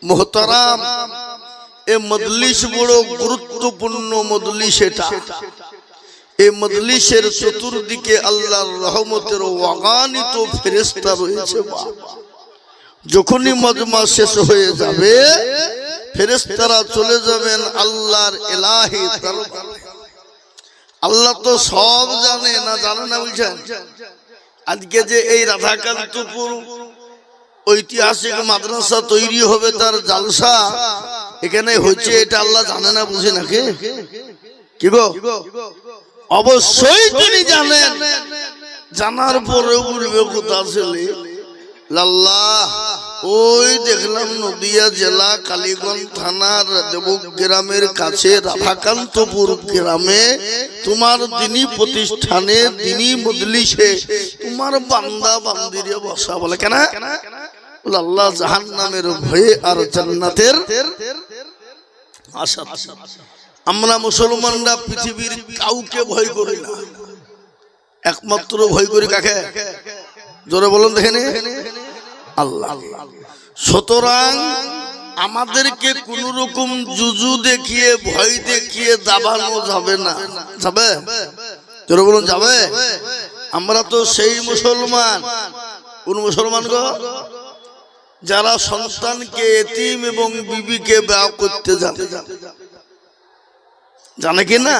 মোহতারাম, এ মজলিস বড় গুরুত্বপূর্ণ মজলিস। এটা এই মজলিসের চতুর্দিকে আল্লাহর রহমতের অগণিত ফেরেশতা রয়েছে। যখনই মজমা শেষ হয়ে যাবে ফেরেশতারা চলে যাবেন আল্লাহর ইলাহি দরবারে। আল্লাহ তো সব জানে না, জানে না বুঝছেন? আজকে যে এই রাধাকান্তপুর ঐতিহাসিক মাদ্রাসা তৈরি হবে, তার জালসা এখানে হচ্ছে, এটা আল্লাহ জানে না, বুঝে নাকি? কি গো, অবশ্যই তিনি জানেন। জানার পরেও বলবে কোথা ছেলে লাল্লাহ, ওই দেখলাম নদিয়া জেলা কালীগঞ্জ থানার দেবক গ্রামের কাছে রাধাকান্তপুর গ্রামে তোমার দিনী প্রতিষ্ঠানে দিনী মজলিসে তোমার বান্দা বান্দিরে বসা। বলে কেন? আল্লাহ জাহান্নামের ভয়ে আর জান্নাতের আশা। আমরা মুসলমানরা পৃথিবীর কাউকে ভয় করি না, একমাত্র ভয় করি কাকে? জোরে বলুন দেখেন, আল্লাহ। সুতরাং আমাদেরকে কোন রকম জুজু দেখিয়ে ভয় দেখিয়ে দাবানো যাবে না। যাবে? জোরে বলুন, যাবে? আমরা তো সেই মুসলমান। কোন মুসলমান গো? যারা সন্তানকে এতিম এবং বিবিকে বিয়ে করতে জানে। জানে কি না?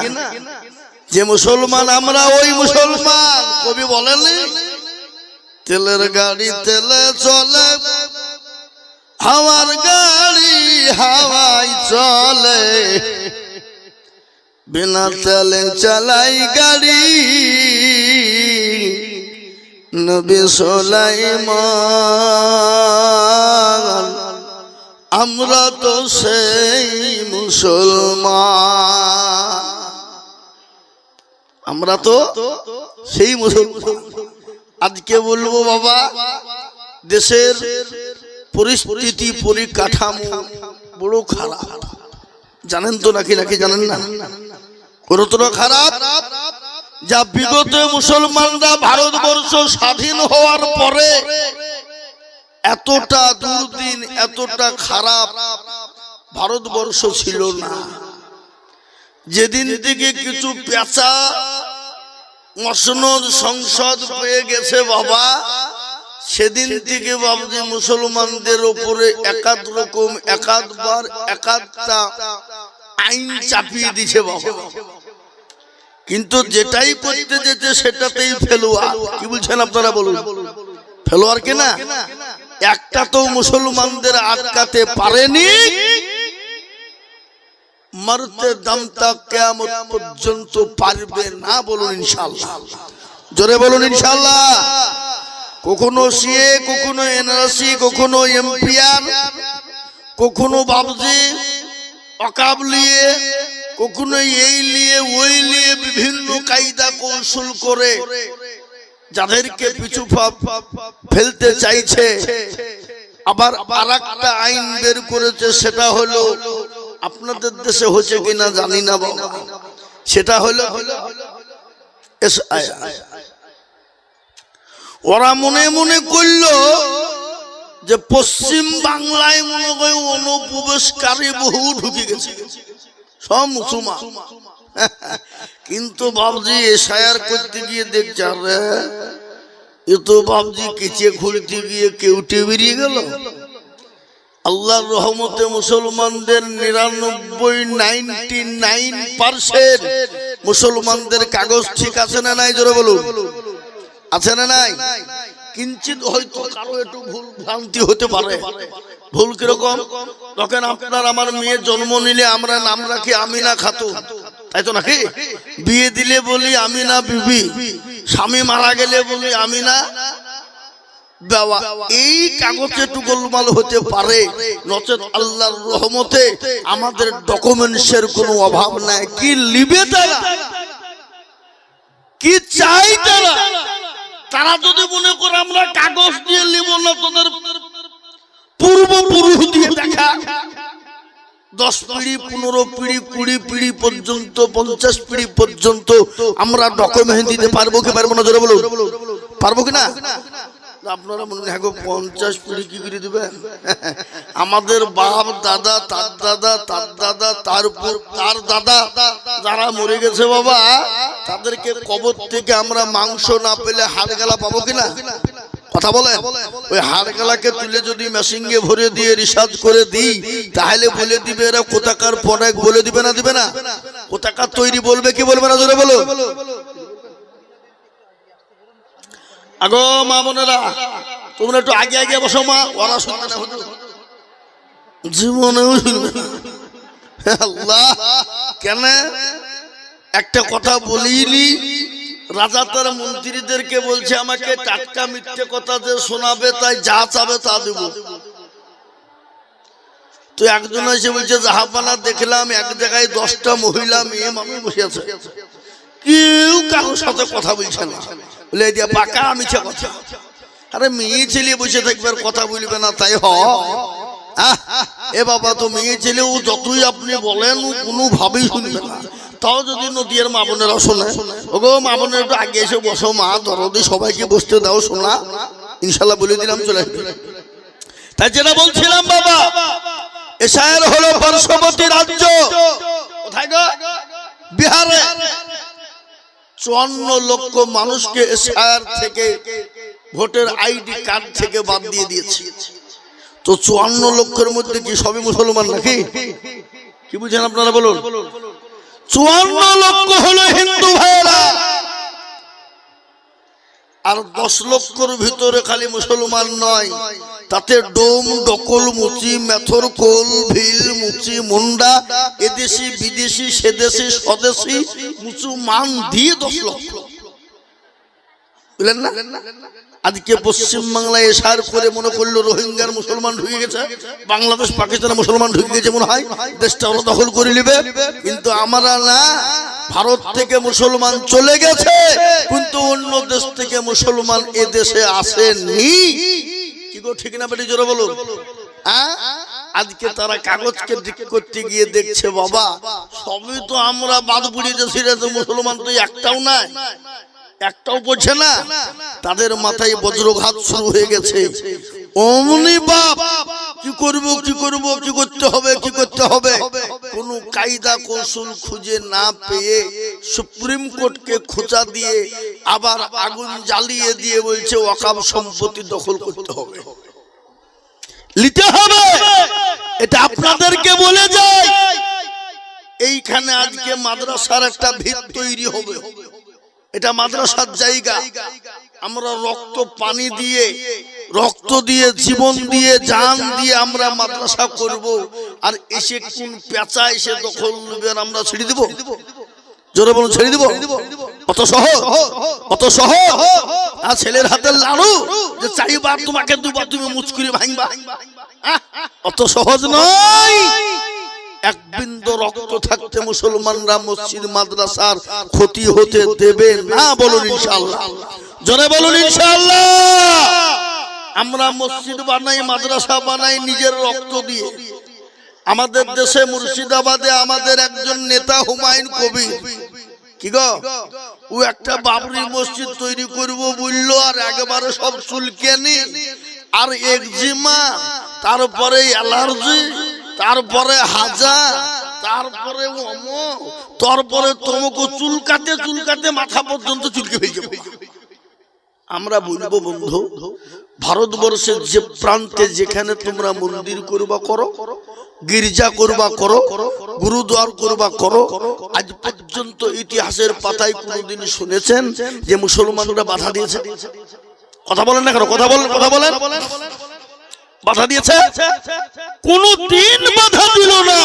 যে মুসলমান আমরা, ওই মুসলমান। কবি বলেননি, তেলের গাড়ি তেলে চলে, হাওয়ার গাড়ি হাওয়াই চলে, বিনা তেলে চালাই গাড়ি নবী সুলাইমান। আমরা তো সেই মুসলমান, আমরা তো সেই মুসলমান। আজকে বলবো বাবা, দেশের পরিস্থিতি পরিকাঠামো বড় খারাপ। জানেন তো নাকি? নাকি জানেন না? কতটা খারাপ যা বিগত মুসলমানরা ভারতবর্ষ স্বাধীন হওয়ার পরে এতটা দুর্দিন, এতটা খারাপ ভারতবর্ষ ছিল না। যেদিন থেকে কিছু পেঁচা মসনদ সংসদ পেয়ে গেছে বাবা, সেদিন থেকে বাবজি মুসলমানদের উপরে একাধ রকম একাধবার একাধটা আইন চাপিয়ে দিছে বাবা। কিন্তু যেটাই করতে যেতে সেটাতেই ফেলোয়ার। কি বলছেন আপনারা বলুন? ফেলোয়ার কিনা? একটা তো মুসলমানদের আটকাতে পারেনি। মরতে দম তক কিয়ামত পর্যন্ত পারবে না। বলুন ইনশাআল্লাহ, জোরে বলুন ইনশাআল্লাহ। কখনো সিএ, কখনো এনআরসি, কখনো এমপিআর, কখনো বাবজি অকাব লিয়ে, কখনো এই লিয়ে ওই লিয়ে বিভিন্ন কায়দা কৌশল করে যাদেরকে পিছু ফেলতে চাইছে। আবার আরেকটা আইন বের করেছে, সেটা হলো আপনাদের দেশে হচ্ছে কিনা জানি না বাবা, সেটা হলো ওরা মনে মনে করলো যে পশ্চিম বাংলায় মনে হয় অনুপ্রবেশকারী বহু ঢুকে গেছে, সব মুসলমান। কিন্তু বাবজি এসআইআর করতে গিয়ে দেখছে, আরে এ তো বাবজি কেচে খুলতে গিয়ে কেউটে বেরিয়ে গেল। আল্লাহর রহমতে মুসলমানদের 99% মুসলমানদের কাগজ ঠিক আছে না নাই? জোরে বলুন, আছে না নাই? কিঞ্চিত হয়তো কারো একটু ভুল ভ্রান্তি হতে পারে। ভুল কিরকম? তখন আপনার আমার মেয়ে জন্ম নিলে আমরা নাম রাখি আমিনা খাতুন, তাই তো নাকি? বিয়ে দিলে বলি আমিনা বিবি, স্বামী মারা গেলে বলি আমিনা বাবা। এই কাগজে একটু গোলমাল হতে পারে, নচেত আল্লাহর রহমতে আমাদের ডকুমেন্টসের কোনো অভাব নাই। কি লিবে তারা, কি চাই তারা? তারা যদি মনে করে আমরা কাগজ দিয়ে লিব না, তোদের পূর্বপুরুষ দিয়ে দেখা 10 পিঢ়ি 15 পিঢ়ি 20 পিঢ়ি পর্যন্ত 50 পিঢ়ি পর্যন্ত আমরা ডকুমেন্ট দিতে পারবো কি পারবো না? জোরে বলুন, পারবো কিনা? আপনারা মনে হয় 50 পিড়ি কি করে দিবেন? আমাদের বাপ দাদা তার দাদা তার দাদা তারপর তার দাদা যারা মরে গেছে বাবা, তাদেরকে কবর থেকে আমরা মাংস না পেলে হাড়গালা পাবো কিনা? কথা বলে ওই হাড়গালাকে তুলে যদি মেশিনে ভরে দিয়ে রিসার্চ করে দিই, তাহলে বলে দিবে এরা কোথাকার প্রোডাক্ট, বলে দিবে না? দিবে না? কোথাকার তৈরি বলবে কি বলবে না? জোরে বলো। আগো মা বোনেরা, তোমরা একটু আগে আগে বসো মা, ওরা শুনবে না, জীবনেও শুনবে না। আল্লাহ, কেন একটা কথা বলিনি? রাজা তার মন্ত্রীদেরকে বলছে আমাকে টাটকা মিথ্যে কথা যে শোনাবে, তাই যা চাবে তা দেব। তো একজন এসে বলছে জাহাপানা দেখলাম এক জায়গায় 10টা মহিলা মেয়ে মানুষ বসে আছে, কেউ কারোর সাথে কথা বলছে না। বলে দিয়া পাকা মিছে কথা। আরে মেয়ে ছেলে বসে থাকবে আর কথা বলবে না, তাই এ বাবা, তো মেয়ে ছেলেও যতই আপনি বলেন কোনোভাবেই শুনবে না। তাও যদি নদীর মা বোনেরা শোনে, ওগো মা বোনের একটু আগে এসে বসো মা, দরদি সবাইকে বসতে দাও, শোনা ইনশাল্লাহ বলে দিলাম চলে আসবে। তাই যেটা বলছিলাম বাবা, এশায়ের হলো পার্শ্ববর্তী রাজ্য, কোথায় গো? বিহারে। 54 লক্ষ মানুষকে এশায়ের থেকে ভোটের আইডি কার্ড থেকে বাদ দিয়ে দিয়েছে। তো 54 লক্ষের মধ্যে কি সবই মুসলমান নাকি? কি বুঝছেন আপনারা বলুন? 54 লক্ষ হলো হিন্দু ভাইরা, আর 10 লক্ষর ভিতরে খালি মুসলমান নয়, তাতে ডোম ডকল মুচি মেথর কোল ভিল মুচি মুন্ডা, এদেশি বিদেশি সেদেশি স্বদেশি মুসলমান দিয়ে 10 লক্ষ। বুঝলেন না? আজকে পশ্চিম বাংলায় এসার করে মনে করলো রোহিঙ্গার মুসলমান ঢুকে গেছে, বাংলাদেশ পাকিস্তানের মুসলমান ঢুকে গেছে, মনে হয় দেশটা ওরা দখল করে নেবে। কিন্তু আমরা না, ভারত থেকে মুসলমান চলে গেছে, কিন্তু অন্য দেশ থেকে মুসলমান এ দেশে আসেনি। কি গো, ঠিক না বেটি? জোরে বলুন। আজকে তারা কাগজকে ঠিক করতে গিয়ে দেখছে বাবা সবই তো আমরা বাদ পুড়িয়ে দিয়েছি, মুসলমান তো একটাও নাই, একটাও পড়ছে না। তাদের মাথায় বজ্রঘাত শুরু হয়ে গেছে। অমনি বাপ, কি করব কি করব, কি করতে হবে কি করতে হবে, কোন কায়দা কৌশল খুঁজে না পেয়ে সুপ্রিম কোর্টকে খোঁচা দিয়ে আবার আগুন জ্বালিয়ে দিয়ে বলছে ওয়াকফ সম্পত্তি দখল করতে হবে, নিতে হবে। এটা আপনাদেরকে বলে যায়, এইখানে আজকে মাদ্রাসার একটা ভিত তৈরি হবে। এটা মাদ্রাসার জায়গা। আমরা রক্ত পানি দিয়ে, রক্ত দিয়ে, জীবন দিয়ে, জান দিয়ে আমরা মাদ্রাসা করব, আর এসে কোন পেঁচা এসে দখল নেবে আর আমরা ছেড়ে দিব? জোরে বলুন, ছেড়ে দিব? অত সহজ? অত সহজ? আর ছেলের হাতের লাড়ু যে চাইবার তোমাকে দুবার তুমি মুচকুরি ভাঙবা, অত সহজ নয়। এক বিন্দু রক্ত থাকতে মুসলমানরা মসজিদ মাদ্রাসার ক্ষতি হতে দেবে না। বলুন ইনশাআল্লাহ, জোরে বলুন ইনশাআল্লাহ। আমরা মসজিদ বানাই, মাদ্রাসা বানাই নিজের রক্ত দিয়ে। আমাদের দেশে মুর্শিদাবাদে আমাদের একজন নেতা হুমায়ুন কবির, কি গো, ও একটা বাবরি মসজিদ তৈরি করব বললো, আর একেবারে সব চুলকানি আর একজিমা, তারপরে অ্যালার্জি, তারপরে হাজা, তারপরে তারপরে তোমাকে চুলকাতে চুলকাতে মাথা পর্যন্ত চুলকে ফেলছে। আমরা বলবো বন্ধু, ভারতবর্ষের যে প্রান্তে যেখানে তোমরা মন্দির করবা করো, গির্জা করবা করো, গুরুদ্বার করবা করো, আজ পর্যন্ত ইতিহাসের পাতায় কোনদিন শুনেছেন যে মুসলমানরা বাধা দিয়েছে? কথা বলেন না কেন? কথা বলেন, কথা বলেন। বাধা দিয়েছে? কোনদিন বাধা দিল না।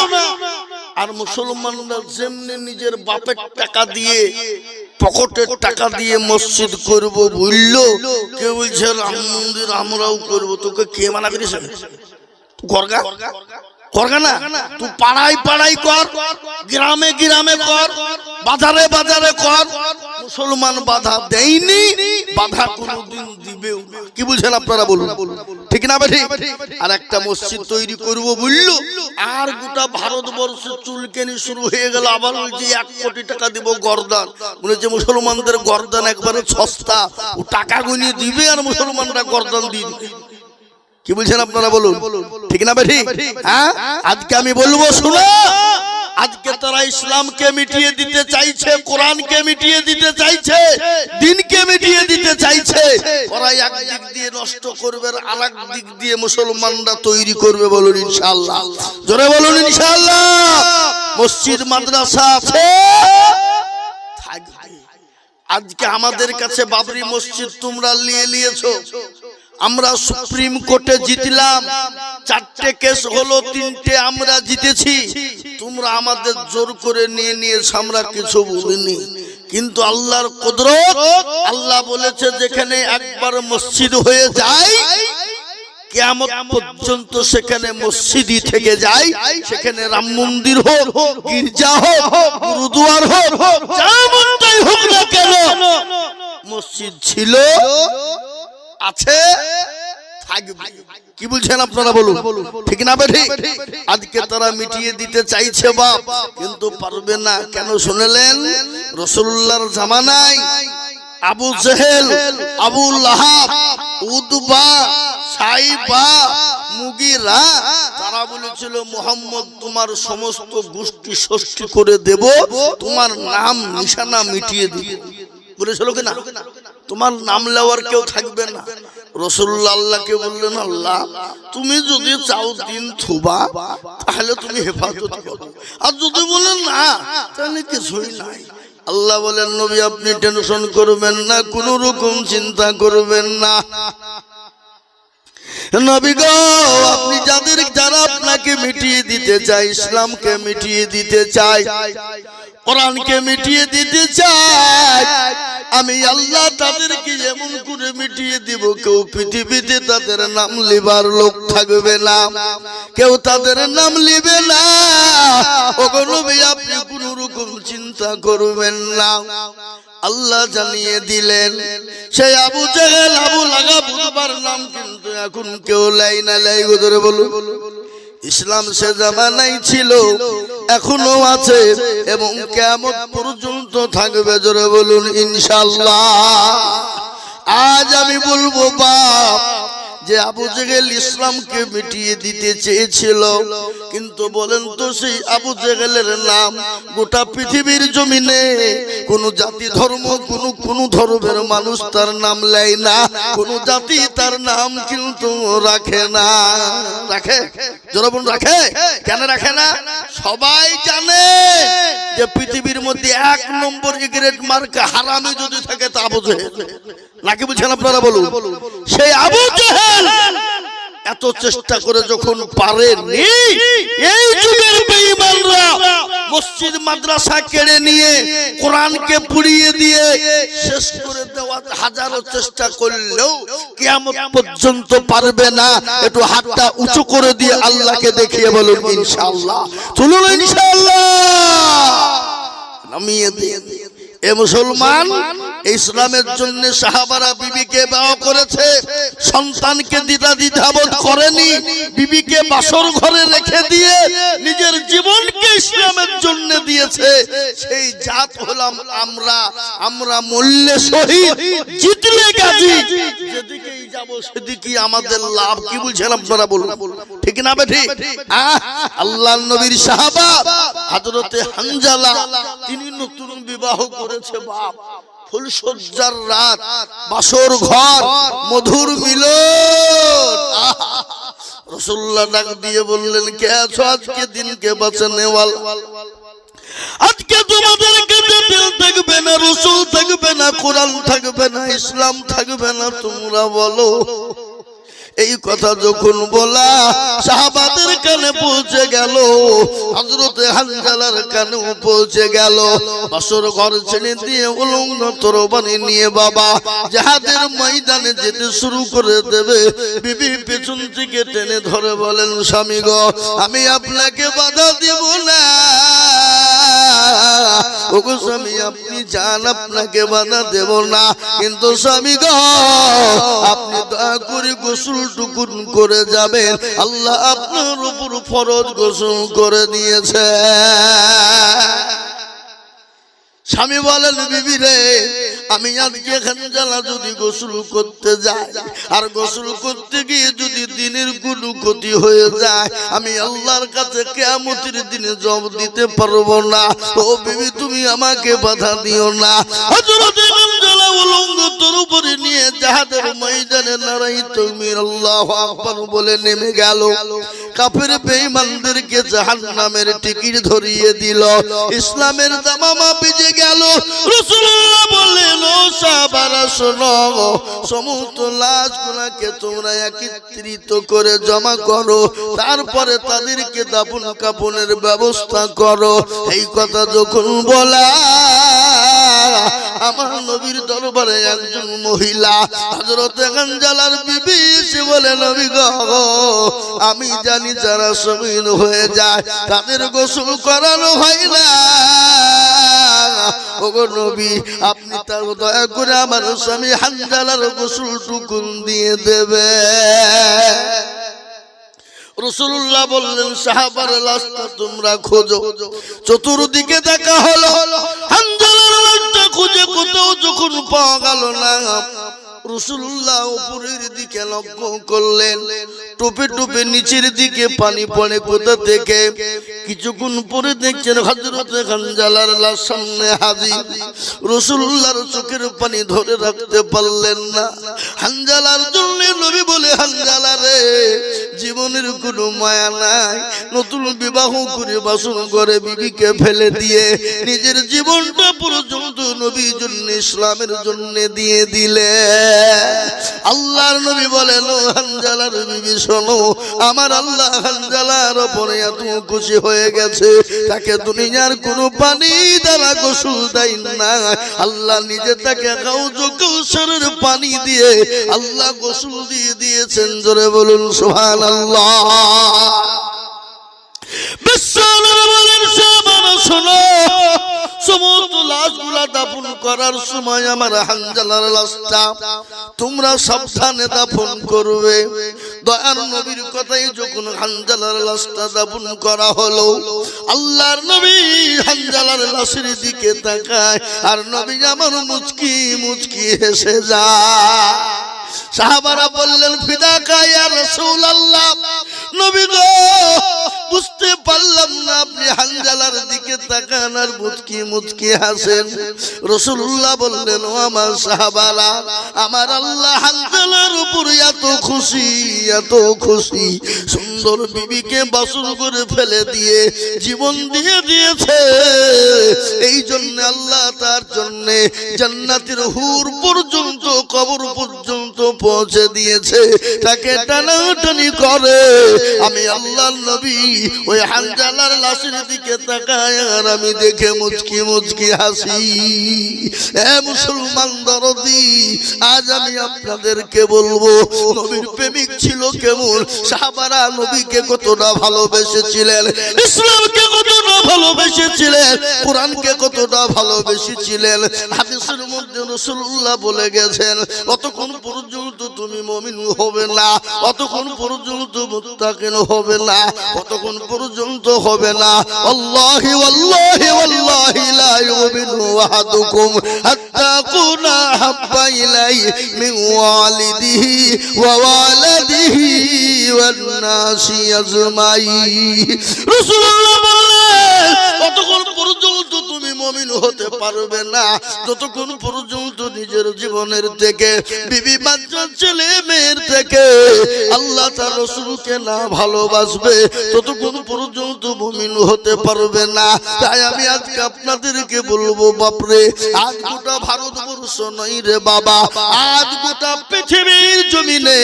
আর মুসলমানরা যেমনি নিজের বাপের টাকা দিয়ে, পকেটের টাকা দিয়ে মসজিদ করব বললো, কেউ বলছে রাম মন্দির আমরাও করবো। তোকে কে মানা করেছে? করগা করগা না, তুই পাড়ায় পাড়ায় কর, গ্রামে গ্রামে কর, বাজারে বাজারে কর। মুসলমান বাধা দেয়নি, বাধা কোনদিন দিবেও না। কি বলছেন আপনারা বলুন, ঠিক না বেঠিক? আর একটা মসজিদ তৈরি করব বললো, আর গোটা ভারতবর্ষে চুলকেনি শুরু হয়ে গেল। আবার বলছে 1 কোটি টাকা দিব গর্দান। বলেছে মুসলমানদের গর্দান একবারে সস্তা, ও টাকা গুনিয়ে দিবে আর মুসলমানরা গর্দান দিয়ে দিবে। কি বলছেন আপনারা বলুন, ঠিক না বেঠিক? হ্যাঁ, আজকে আমি বলবো শোনো, আজকে তারা ইসলামকে মিটিয়ে দিতে চাইছে, কোরআনকে মিটিয়ে দিতে চাইছে, দ্বীনকে মিটিয়ে দিতে চাইছে। ওরা এক দিক দিয়ে নষ্ট করবে আর আরেক দিক দিয়ে মুসলমানরা তৈরি করবে। বলুন ইনশাআল্লাহ, জোরে বলুন ইনশাআল্লাহ। মসজিদ মাদ্রাসা আছে, থাকবে। আজকে আমাদের কাছে বাবরি মসজিদ তোমরা নিয়েছো, আমরা সুপ্রিম কোর্টে জিতলাম, 4টে কেস হলো, 3টে আমরা জিতেছি। তোমরা আমাদের জোর করে নিয়েছো, আমরা কিছু বলিনি। কিন্তু আল্লাহর কুদরত, আল্লাহ বলেছে যেখানে একবার মসজিদ হয়ে যায় কিয়ামত পর্যন্ত সেখানে মসজিদই থেকে যায়। সেখানে রাম মন্দির হোক, গির্জা হোক, গুরুদুয়ার হোক, যা মন চাই হোক না কেন, মসজিদ ছিল, আছে, থাকবে। কি বলছেন আপনারা বলুন, ঠিক না বেঠিক? আজকে তারা মিটিয়ে দিতে চাইছে বাপ, কিন্তু পারবে না। কেন শুনলেন? রাসূলুল্লাহর জামানায় আবু জেহেল, আবু লাহাব, উতবা, সাইবা, মুগিরা, তারা বলেছিল মুহাম্মদ তোমার সমস্ত গোষ্ঠী ষষ্ঠী করে দেব, তোমার নাম নিশানা মিটিয়ে দিব। বলেছিল কিনা? তোমার নাম নেওয়ার কেউ থাকবে না। রাসূলুল্লাহ আল্লাহকে বললেন, আল্লাহ তুমি যদি চাও দিন থুবা তাহলে তুমি হেফাজত করো, আর যদি বলেন না তাহলে কিছুই নাই। আল্লাহ বলেন, নবী আপনি টেনশন করবেন না, কোন রকম চিন্তা করবেন না। নবী গো, আপনি যারা আপনাকে মিটিয়ে দিতে চায়, ইসলামকে মিটিয়ে দিতে চায়, কোরআনকে মিটিয়ে দিতে চায়, আমি আল্লাহ তাদেরকে এমন করে মিটিয়ে দিব, কেউ পৃথিবীতে তাদের নাম লিবার লোক থাকবে না, কেউ তাদের নাম লিবে না। ওগো নবী আপনি কোন রকম চিন্তা করবেন না। আল্লাহ জানিয়ে দিলেন, সেই আবু জেহেল, আবু লাহাব, উতবার নাম কিন্তু এখন কেউ লাই না লাই। ধরে বলুন, ইসলাম সে জামানায় ছিল, এখনো আছে এবং কিয়ামত পর্যন্ত থাকবে। জোরে বলুন ইনশাআল্লাহ। আজ আমি বলবো বাপ, যে আবু জেহেল ইসলামকে মিটিয়ে দিতে চেয়েছিল, কিন্তু বলেন তো সেই আবু জেহেলের নাম গোটা পৃথিবীর জমিনে কোন জাতি ধর্ম, কোন ধর্মের মানুষ তার নাম নেয় না, কোন জাতি তার নাম কিন্তু রাখে না। রাখে? জনগণ রাখে? কেন রাখে না? সবাই জানে যে পৃথিবীর মধ্যে 1 নম্বর সিগারেট মার্কা হারামি যদি থাকে তা আবু জেহেল। নাকি বলছেন আপনারা বলুন? সেই আবু জেহেল এত চেষ্টা করে যখন পারেনি, এই যুগের বেঈমানরা মসজিদ মাদ্রাসা কেড়ে নিয়ে কোরআনকে পুড়িয়ে দিয়ে শেষ করে দেওয়ার হাজারো চেষ্টা করলেও কিয়ামত পর্যন্ত পারবে না। একটু হাতটা উঁচু করে দিয়ে আল্লাহকে দেখিয়ে বলুন ইনশাআল্লাহ। চলুন ইনশাআল্লাহ, নামিয়ে দিয়ে। এ মুসলমান, ইসলামের জন্য সাহাবারা বিবিকে বিবাহ করেছে, সন্তানকে দ্বিধাবোধ করেনি, বিবিকে বাসর ঘরে রেখে দিয়ে নিজের জীবনকে ইসলামের জন্য দিয়েছে। সেই জাত হলাম আমরা মরলে শহীদ, জিতলে গাজী, যেদিকেই যাব সেদিকেই আমাদের লাভ। কি বলছেন আপনারা বলুন, ঠিক না বেঠিক? আল্লাহর নবীর সাহাবা হযরতে হানজালা, তিনি নতুন বিবাহ করেছে বাপ, ফুলসজ্জার রাত, বাসর ঘর, মধুর মিলন। রাসূলুল্লাহ ডাক দিয়ে বললেন, কে আছো আজকে দিনকে বাঁচানে ওয়ালা? আজকে তোমাদের কাছে দিল থাকবে না, রাসূল থাকবে না, কোরআন থাকবে না, ইসলাম থাকবে না, তোমরা বলো। এই কথা যখন বলা সাহাবাদের কানে পৌঁছে গেল, হযরতে হানজালার কানেও পৌঁছে গেল। বাসর ঘর ছেড়ে দিয়ে উলঙ্গ তরবারি নিয়ে বাবা জিহাদের ময়দানে যেতে শুরু করে দেবে। বিবি পেছন থেকে টেনে ধরে বলেন, স্বামী গো, আমি আপনাকে বাধা দেব না, ওগো স্বামী আপনি যান, আপনাকে বাধা দেব না, কিন্তু স্বামী গো আপনি দয়া করে গোসল টুকুন করে যাবেন, আল্লাহ আপনার উপর ফরজ গোসল করে দিয়েছে। স্বামী বলেন বিবি রে, আমি আজকে খানজালা যদি গোসল করতে যাই আর গোসল করতে গিয়ে যদি দিনের কোনো ক্ষতি হয়ে যায়, আমি আল্লাহর কাছে কিয়ামতের দিনে জবাব দিতে পারবো না। ও বিবি তুমি আমাকে বাধা দিও না। হযরত খানজালা উলঙ্গ তোর উপরে নিয়ে জাহাদের ময়দানে নারাই তাকবীর আল্লাহু আকবার বলে নেমে গেল। কাফের বেঈমানদেরকে জাহান্নামের টিকিট ধরিয়ে দিল, ইসলামের দামামা ভিজে গেল। রাসূলুল্লাহ বললেন, ও সাহাবারা শোনো, সমস্ত লাশগুলোকে তোমরা একত্রিত করে জমা করো, তারপরে তাদেরকে দাফন কাফনের ব্যবস্থা করো। এই কথা যখন বলা, আমার নবীর দরবারে একজন মহিলা হযরত খানজালার বিবি এসে বলে, নবী গো আমি জানি যারা শহীদ হয়ে যায় তাদের গোসল করানো হয় না, ওগো নবী আপনি তার দয়া করে আমার স্বামী হানজালার গোসল টুকুন দিয়ে দেবে। রাসূলুল্লাহ বললেন, সাহাবার লাশটা তোমরা খোঁজো। চতুর্দিকে দেখা হলো, হানজালার লাশটা খুঁজে কোথাও যখন পাওয়া গেল না, রাসূলুল্লাহ উপরের দিকে লক্ষ্য করলেন, টোপে টোপে নিচের দিকে পানি পড়ে কোথা থেকে। কিছুক্ষণ পরে দেখছেন হযরত খানজালার লাশ সামনে হাজির। রাসূলুল্লাহর চোখের পানি ধরে রাখতে পারলেন না। হানজালার জন্য নবী বলে, হানজালা রে জীবনের কোনো মায়া নাই, নতুন বিবাহ করে বাসন করে বিবিকে ফেলে দিয়ে নিজের জীবনটা পর্যন্ত নবীর জন্য ইসলামের জন্য দিয়ে দিলে। আল্লাহর নবী বলেন, ও হানজালার বিবি শোনো, আমার আল্লাহ হানজালার উপরে এত খুশি হয়ে গেছে, তাকে দুনিয়ার কোনো পানি দ্বারা গোসল দেয় না, আল্লাহ নিজে তাকে হাউজে কাউসারের পানি দিয়ে আল্লাহ গোসল দিয়ে দিয়েছেন। জোরে বলুন সুবহানাল্লাহ। বিশ্বনবী বলেন, সাহাবারা শোনো, সমস্ত লাশগুলা দাফন করার সময় আমার হানজালার লাশটা তোমরা সাবধানে দাফন করবে। দয়ার নবীর কথাই যখন হানজালার লাশটা দাফন করা হলো, আল্লাহর নবী হানজালার লাশের দিকে তাকায় আর নবী আমার মুচকি মুচকি হেসে যায়। সাহাবারা বললেন, ফিদাকা ইয়া রাসূলুল্লাহ, নবী গো বুঝতে পারলাম না আপনি হানজালার দিকে তাকান আর মুচকি মুচকি হাসেন। রাসূলুল্লাহ বললেন, ও আমার সাহাবারা, আমার আল্লাহ হানজালার উপর এত খুশি, এত খুশি, সুন্দর বিবিকে বাসন করে ফেলে দিয়ে জীবন দিয়ে দিয়েছে। এই জন্য আল্লাহ তার জন্য জান্নাতের হুর পর্যন্ত, কবর পর্যন্ত পৌঁছে দিয়েছে। তাকে টানাটানি করে আমি আল্লাহর নবী ওই হানজালার লাশের দিকে তাকায় আর আমি দেখে মুচকি মুচকি হাসি। এ মুসলমান দরদি, আজ আমি আপনাদেরকে বলবো নবীর প্রেমিক ছিল কেমন, সাহাবারা নবীকে কতটা ভালোবেসেছিলেন, ইসলামকে কতটা ভালোবেসেছিলেন, কোরআনকে কতটা ভালোবেসেছিলেন। হাদিসের মধ্যে রাসূলুল্লাহ বলে গেছেন, অতক্ষণ পর্যন্ত তুমি মুমিন হবে না, অতক্ষণ পর্যন্ত মুত্তাকিন হবে না, অতক্ষণ পর্যন্ত হবে না। আল্লাহি ওয়াল্লাহি ওয়াল্লাহি লা ইউমিনু আহাদুকুম হাত্তা কুনা হাব্বা ইলাইহি মিন ওয়ালিদিহি ওয়া ওয়ালাদিহি ওয়ান নাসি আজমাইন। রাসূলুল্লাহ বলেন, অতক্ষণ পর্যন্ত তুমি মুমিন হতে পারবে না যতক্ষণ পর্যন্ত নিজের জীবনের থেকে, বিবি বাচ্চা ছেলে মেয়ের থেকে আল্লাহ তার রাসূলকে না ভালোবাসবে ততক্ষণ পর্যন্ত মুমিন হতে পারবে না। তাই আমি আজকে আপনাদেরকে বলবো, বাপরে আজ গোটা ভারতবর্ষ নয় রে বাবা, আজ গোটা পৃথিবীর জমিনে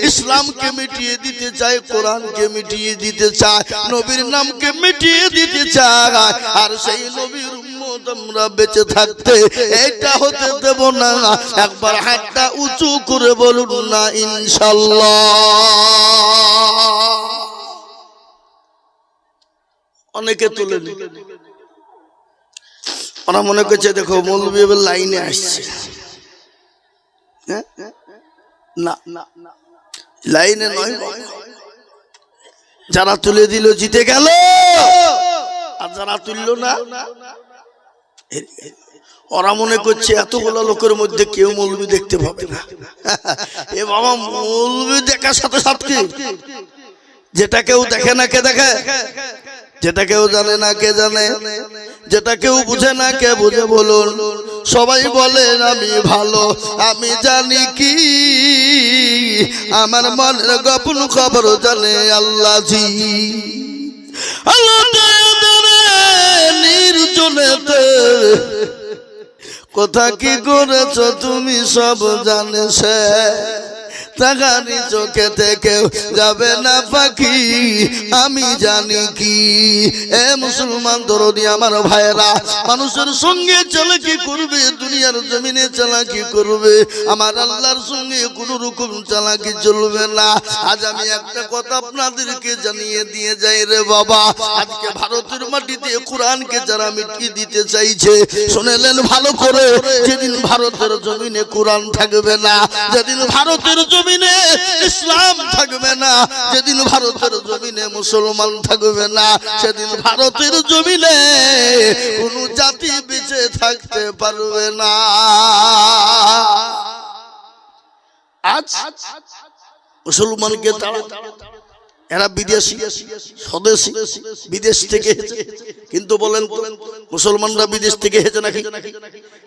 ইসলামকে মিটিয়ে দিতে চায়, কোরআনকে মিটিয়ে দিতে চায়, নবীর নামকে মিটিয়ে দিতে চায়, আর সেই নবীর উম্মত আমরা বেঁচে থাকতে এটা হতে দেব না। একবার হাতটা উঁচু করে বলুন না ইনশাআল্লাহ। অনেকে তুলে ওরা মনে করছে দেখো মৌলবি এবার লাইনে আসছে। না, লাইনে নয়, যারা তুলে দিল জিতে গেল, আর যারা তুললো না ওরা মনে করছে এতগুলো লোকের মধ্যে কেউ মৌলবি দেখতে পাবে না। এ বাবা, মৌলবি দেখার সাথে সাথে যেটা কেউ দেখে না কে দেখে, যেটা কেউ জানে না কে জানে, যেটা কেউ বুঝে না কে বুঝে। বলুন, সবাই বলেন আমি ভালো, আমি জানি কি আমার মনের গোপন খবর জানে আল্লাহ জি। নির্জনেতে কথা কি করেছ তুমি সব জানে সে, তাকানি চোখে থেকে যাবে না পাখি আমি জানি কি। এ মুসলমান দরদি আমার ভাইরা, মানুষের সঙ্গে চালাকি করবে, দুনিয়ার জমিনে চালাকি করবে, আমার আল্লাহর সঙ্গে কোন রকম চালাকি চলবে না। আজ আমি একটা কথা আপনাদেরকে জানিয়ে দিয়ে যাই রে বাবা, আজকে ভারতের মাটিতে কোরআনকে যারা মিটিয়ে দিতে চাইছে, শুনেলেন ভালো করে, যেদিন ভারতের জমিনে কোরআন থাকবে না, যেদিন ভারতের জমিনে ইসলাম থাকবে না, যেদিন ভারতের জমিনে মুসলমান থাকবে না, সেদিন ভারতের জমিনে কোন জাতি বেঁচে থাকতে পারবে না। আজ মুসলমানকে তারা, এরা বিদেশি স্বদেশী, বিদেশ থেকে, কিন্তু বলেন তো মুসলমানরা বিদেশ থেকে এসেছে নাকি?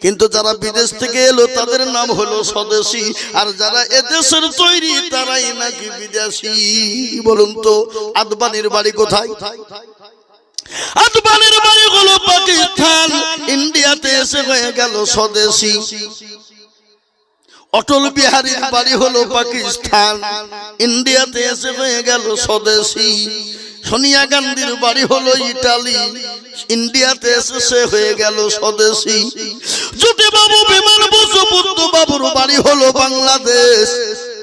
কিন্তু যারা বিদেশ থেকে এলো তাদের নাম হলো স্বদেশী, আর যারা এদেশের তৈরি তারাই নাকি বিদেশি। বলুন তো আদবানির বাড়ি কোথায়? আদবানির বাড়ি হলো পাকিস্তান, ইন্ডিয়াতে এসে হয়ে গেল স্বদেশী। অটল বিহারীর বাড়ি হলো পাকিস্তান, ইন্ডিয়াতে এসে হয়ে গেল স্বদেশী। সোনিয়া গান্ধীর বাড়ি হলো ইটালি, ইন্ডিয়াতে এসে হয়ে গেল স্বদেশী। জ্যোতি বাবু বিমান বসু বুদ্ধ বাবুর বাড়ি হলো বাংলাদেশ,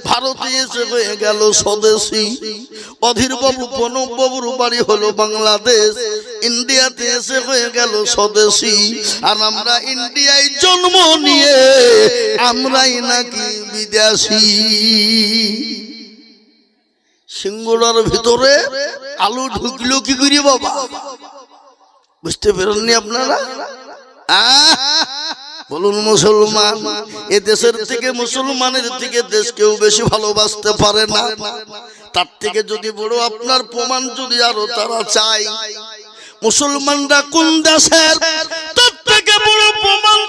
ভারতে এসে হয়ে গেল স্বদেশী। অধীর বাবু প্রণব বাবুর বাড়ি হলো বাংলাদেশ, ইন্ডিয়াতে এসে হয়ে গেল স্বদেশী। আর আমরা ইন্ডিয়ায় জন্ম নিয়ে আমরাই নাকি বিদেশি। সিঙ্গুলার ভিতরে আলু ঢুকলো কি করি বাবা? বুঝতে পেরেননি আপনারা? বলুন মুসলমান, এ দেশের থেকে মুসলমানের থেকে দেশ কেউ বেশি ভালোবাসতে পারে না। তার থেকে যদি বড় আপনার প্রমাণ যদি আরো তারা চাই, মুসলমানরা কোন দেশের, তার থেকে বড় প্রমাণ